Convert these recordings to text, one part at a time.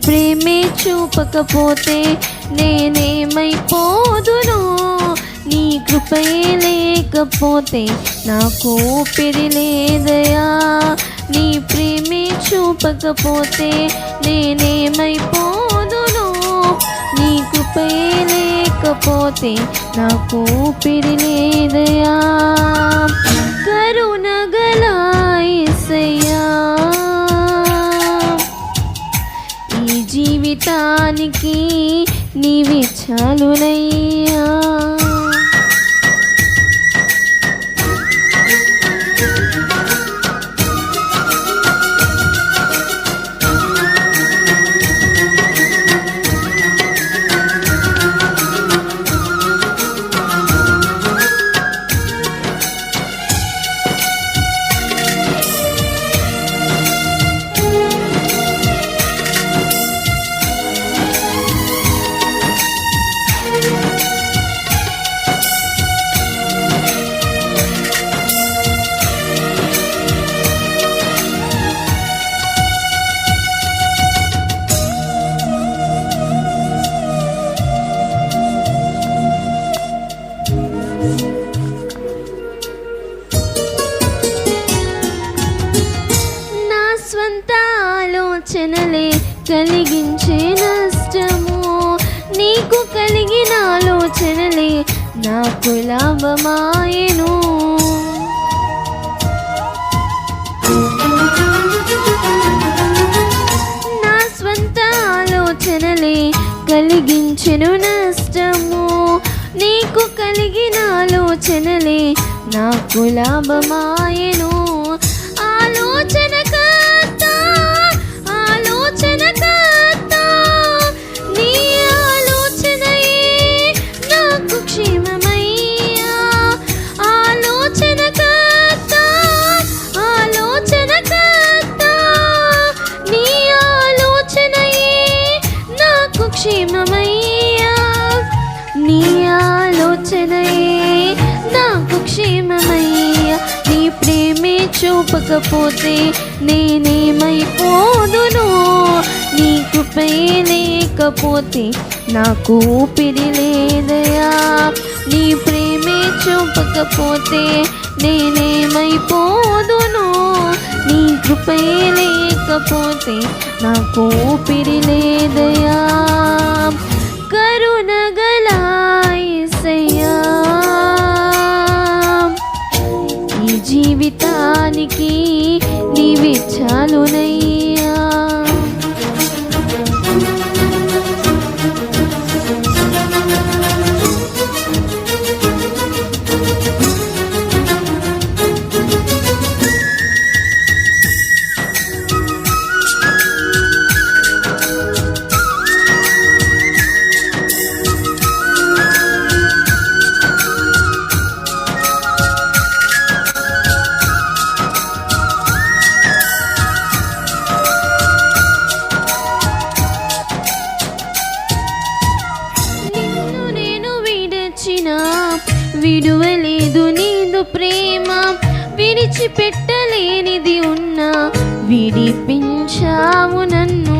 ప్రేమే చూపకపోతే నేనేమైపోదును, నీ కృపయే లేకపోతే నాకు ఊపిరి లేదయా. నీ ప్రేమే చూపకపోతే నేనేమైపోదును, నీ కృపయే లేకపోతే నాకు ఊపిరి లేదయా. కరుణగల యేసయ్యా, ఈ జీవితానికి నీవే చాలునయ్యా. ఆలోచనలే కలిగించే నష్టము, నీకు కలిగిన ఆలోచనలే నాకు లాభమాయెను. నా స్వంత ఆలోచనలే కలిగించెను నష్టము, నీకు కలిగిన ఆలోచనలే నాకు లాభమాయెను. క్షేమమయ్యా, నీ ఆలోచనయే నాకు క్షేమమయ్యా. నీ ప్రేమే చూపకపోతే నేనేమైపోదును, నీ కృపయే లేకపోతే నాకు ఊపిరి లేదయా. నీ ప్రేమే చూపకపోతే నేనేమైపోదును, నీ కృపయే లేకపోతే నాకు ఊపిరి లేదయా. కరుణగల యేసయ్యా, ఈ జీవితానికి నీవే చాలునయ్యా. విడువలేదు నీదు ప్రేమ, విడిచిపెట్టలేనిది ఉన్నా విడిపించావు నన్ను.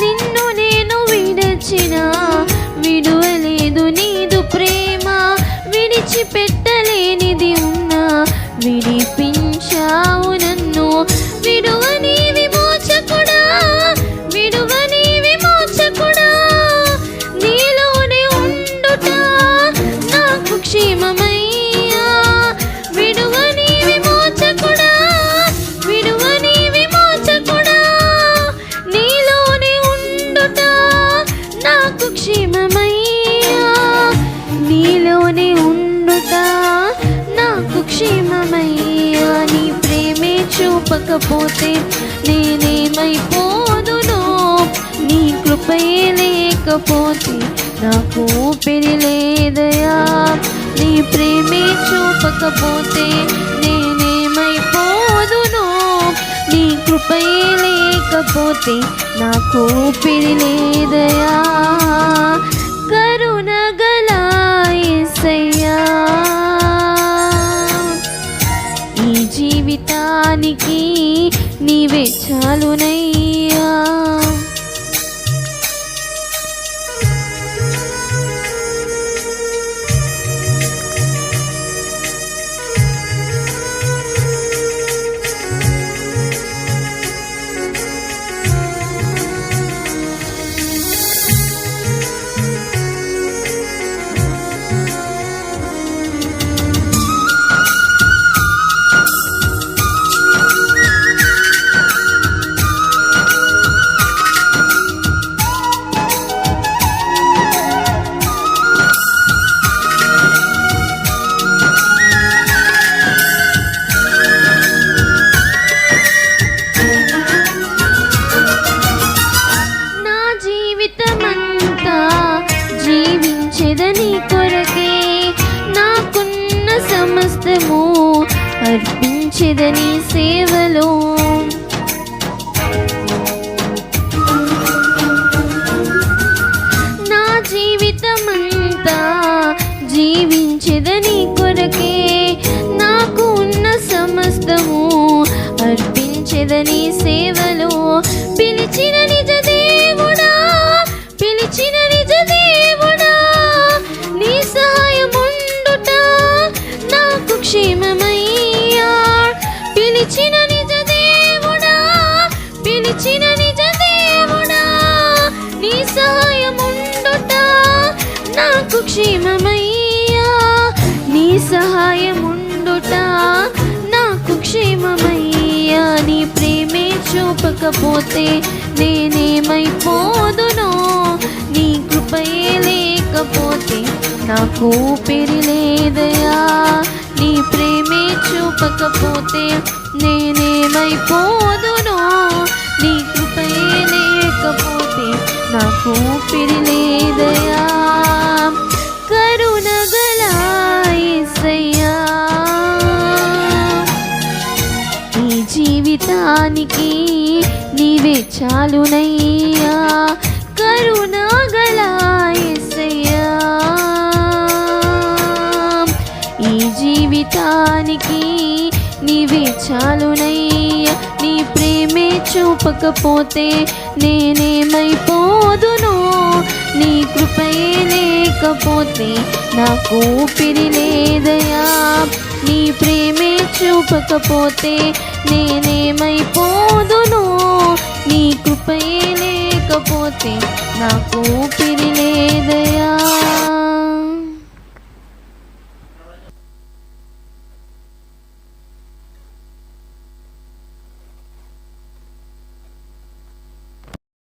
నిన్ను నేను విడచిన విడువలేదు నీదు ప్రేమ, విడిచిపెట్టలేనిది ఉన్నా విడిపించావు నన్ను. విడువని విమోచకుడా, విడువని విమోచకుడా, నీలోనే ఉండుట నాకు క్షేమమయ్యా. విడువని విమోచకుడా, విడువని విమోచకుడా, నీలోనే ఉండుట నాకు క్షేమమయ్యా. నీలోనే ఉండుట నాకు క్షేమమయ్యా. నీ ప్రేమే చూపకపోతే నేనేమైపోదును, నీ కృపయే లేకపోతే నాకు ఊపిరి లేదయా. నీ ప్రేమే చూపకపోతే నేనేమైపోదును, నీ కృపయే లేకపోతే నాకు ఊపిరి లేదయా. కరుణగల యేసయ్యా, ఈ జీవితానికి జీవితానికి నీవే చాలునయ్యా. జీవించెదని కొరకే నాకున్న సమస్తము అర్పించెదని సేవలో. నా జీవితమంతా జీవించెదని కొరకే నాకు ఉన్న సమస్తము అర్పించెదని సేవలో. పిలిచిన నిజ దేవుడా, పిలిచిన నిజ దేవుడా, నీ సహాయముండుట నాకు క్షేమమయ్యా. పిలిచిన నిజ దేవుడా, పిలిచిన నిజ దేవుడా, నీ సహాయముండుట నాకు క్షేమమయ్యా. నీ సహాయముండుట నాకు క్షేమమయ్యా. నీ ప్రేమే చూపకపోతే నేనేమైపోదునో, నీ కృపయే లేకపోతే నాకు ఊపిరి లేదయా. నీ ప్రేమే చూపకపోతే నేనేమైపోదునో, నీ కృపయే లేకపోతే నాకు ఊపిరి లేదయా. కరుణగల యేసయ్యా, ఈ జీవితానికి నీవే చాలునయ్యా. కరుణగల యేసయ్యా, ఈ జీవితానికి నీవే చాలునయ్యా. నీ ప్రేమే చూపకపోతే నేనేమైపోదునో, నీ కృపయే లేకపోతే నాకు ఊపిరి లేదయా. నీ ప్రేమే చూపకపోతే నేనేమైపోదునో, నీ కృపయే లేకపోతే నాకు ఊపిరి లేదయా.